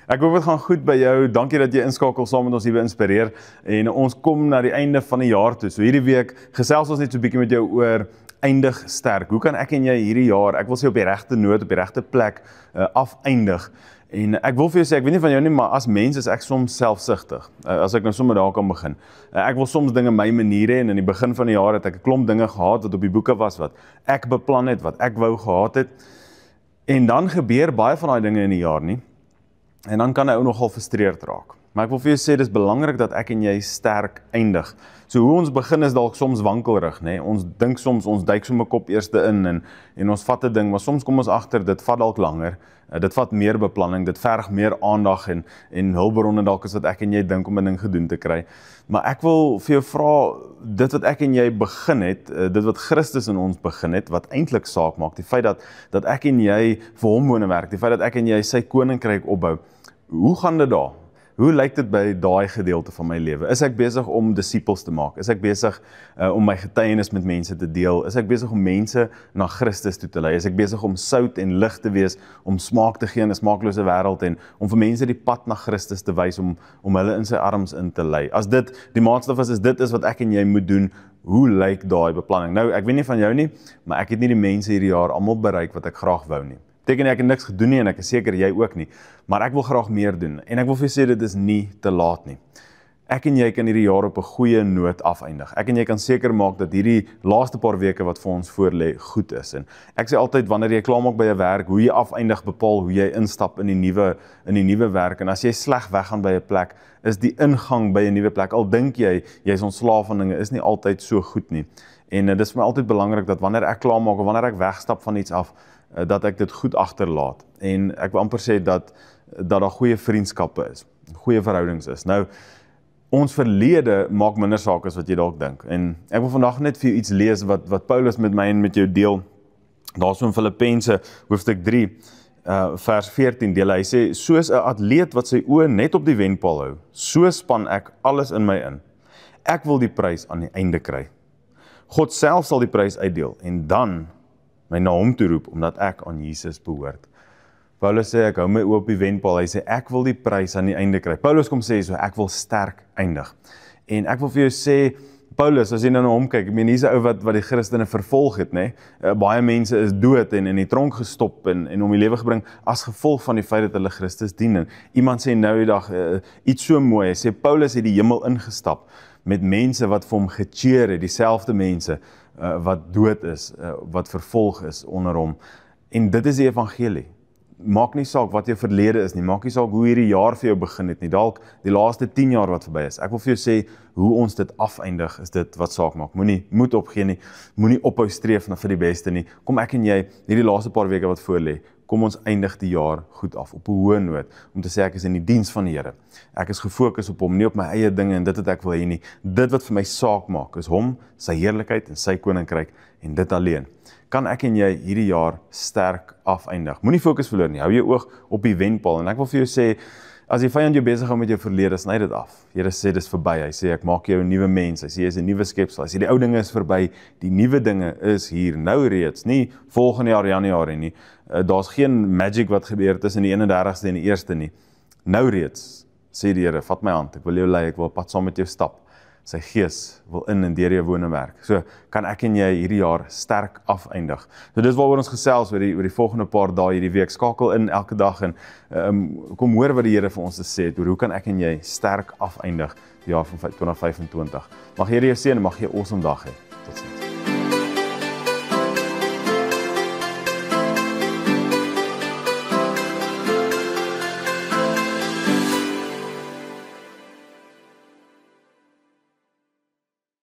Ek hoop dit gaan goed by jou. Dankie dat jy inskakel saam met ons hier by Inspireer. En ons kom na die einde van die jaar toe. So hierdie week gesels ons net so 'n bietjie met jou oor eindig sterk. Hoe kan ek en jy hierdie jaar, ek wil sê op die regte noot, op die regte plek afeindig? En ek wil vir jou sê, ek weet nie van jou nie, maar as mens is ek soms selfsugtig. As ek nou sommer daar kan begin. Ek wil soms dinge my maniere en in die begin van die jaar het ek 'n klomp dinge gehad wat op die boeke was, wat ek beplan het, wat ek wou gehad het. En dan gebeur baie van daai dinge in die jaar nie. En dan kan hy ook nogal frustreerd raak. Maar ek wil vir jou sê, dis belangrik dat ek en jy sterk eindig. So hoe ons begin is dalk soms wankelrig, nê? Ons dink soms, ons duik so 'n kop eerste in en ons vat 'n ding, maar soms kom ons agter, dit vat dalk langer. Dit vat meer beplanning, dit verg meer aandag en hulpbronne dalk as wat ek en jy dink om 'n ding gedoen te kry. Maar ek wil vir jou vra, dit wat ek en jy begin het, dit wat Christus in ons begin het, wat eintlik saak maak, die feit dat ek en jy vir hom wonderwerk, die feit dat ek en jy sy koninkryk opbou, hoe gaan dit daar? Hoe lyk dit by daai gedeelte van my lewe? Is ek besig om disippels te maak? Is ek besig om my getuienis met mense te deel? Is ek besig om mense na Christus toe te lei? Is ek besig om sout en lig te wees, om smaak te gee in 'n smaaklose wêreld en om vir mense die pad na Christus te wys, om hulle in sy arms in te lei? As dit die maatstaf is dit is wat ek en jy moet doen, hoe lyk daai beplanning? Nou, ek weet nie van jou nie, maar ek het nie die mense hierdie jaar almal bereik wat ek graag wou nie. Beteken ek het niks gedoen nie en ek is seker jy ook nie, maar ek wil graag meer doen en ek wil vir jou sê dit is nie te laat nie. Ek en jy kan hierdie jaar op 'n goeie noot afeindig. Ek en jy kan seker maak dat hierdie laaste paar weke wat vir ons voorlê goed is. En ek sê altyd wanneer jy klaar maak by 'n werk, hoe jy afeindig bepaal hoe jy instap in die nuwe werk. En as jy sleg weggaan by 'n plek, is die ingang by 'n nuwe plek, al dink jy's ontslaaf van dinge, is nie altyd so goed nie. En dit is vir my altyd belangrik dat wanneer ek klaar maak of wanneer ek wegstap van iets af, dat ek dit goed agterlaat. En ek wil amper sê dat daar goeie vriendskappe is, goeie verhoudings is. Nou, ons verlede maak minder saak as wat jy dalk dink. En ek wil vandag net vir jou iets lees wat Paulus met my en met jou deel. Daarso in Filippense hoofstuk 3, vers 14 deel. Hy sê, soos 'n atleet wat sy oë net op die wenpaal hou, so span ek alles in my in. Ek wil die prys aan die einde kry. God self sal die prys uitdeel en dan my na hom toe roep, omdat ek aan Jesus behoort. Paulus sê, ek hou my oë op die wenpaal, hy sê, ek wil die prys aan die einde kry. Paulus kom sê so, ek wil sterk eindig. En ek wil vir jou sê, Paulus, as jy nou na hom kyk, ek meen, hier's 'n ou wat die Christene vervolg het, né? Baie mense is dood en in die tronk gestop en om die lewe gebring, as gevolg van die feit dat hulle Christus dien. En iemand sê nou die dag, iets so mooi, hy sê, Paulus het die hemel ingestap, met mense wat vir hom gecheer het, dieselfde mense, wat dood is, wat vervolg is onder hom. En dit is die evangelie. Maak nie saak wat jou verlede is nie, maak nie saak hoe hierdie jaar vir jou begin het nie, dalk die laaste 10 jaar wat verby is. Ek wil vir jou sê, hoe ons dit afeindig, is dit wat saak maak. Moenie moed opgee nie, moenie ophou streef na vir die beste nie. Kom ek en jy, hierdie laaste paar weke wat voor lê, kom ons eindig die jaar goed af, op 'n hoë noot, om te sê ek is in die diens van die Here. Ek is gefokus op hom, nie op my eie dinge en dit wat ek wil hê nie. Dit wat vir my saak maak, is hom, sy heerlikheid en sy koninkryk, en dit alleen. Kan ek en jy hierdie jaar sterk afeindig. Moenie fokus verloor nie, hou jou oog op die wenpaal, en ek wil vir jou sê, as die vyand jou besig hou met jou verlede, sny dit af. Here sê, dis verby, hy sê, ek maak jou 'n nuwe mens, hy sê, jy is 'n nuwe skepsel, hy sê, die ou dinge is verby, die nuwe dinge is hier, nou reeds, nie volgende jaar Januarie nie, daar's geen magic wat gebeur tussen die 31ste en die 1ste nie, nou reeds, sê die Here, vat my hand, ek wil jou lei, ek wil 'n pad saam met jou stap, sy gees wil in en deur jou woon en werk. So kan ek en jy hierdie jaar sterk afeindig. So dis waaroor ons gesels oor die volgende paar dae hierdie week. Skakel in elke dag en kom hoor wat die Here vir ons te sê het oor hoe kan ek en jy sterk afeindig die jaar van 2025. Mag die Here jou seën en mag jy 'n awesome dag hê. Totsiens.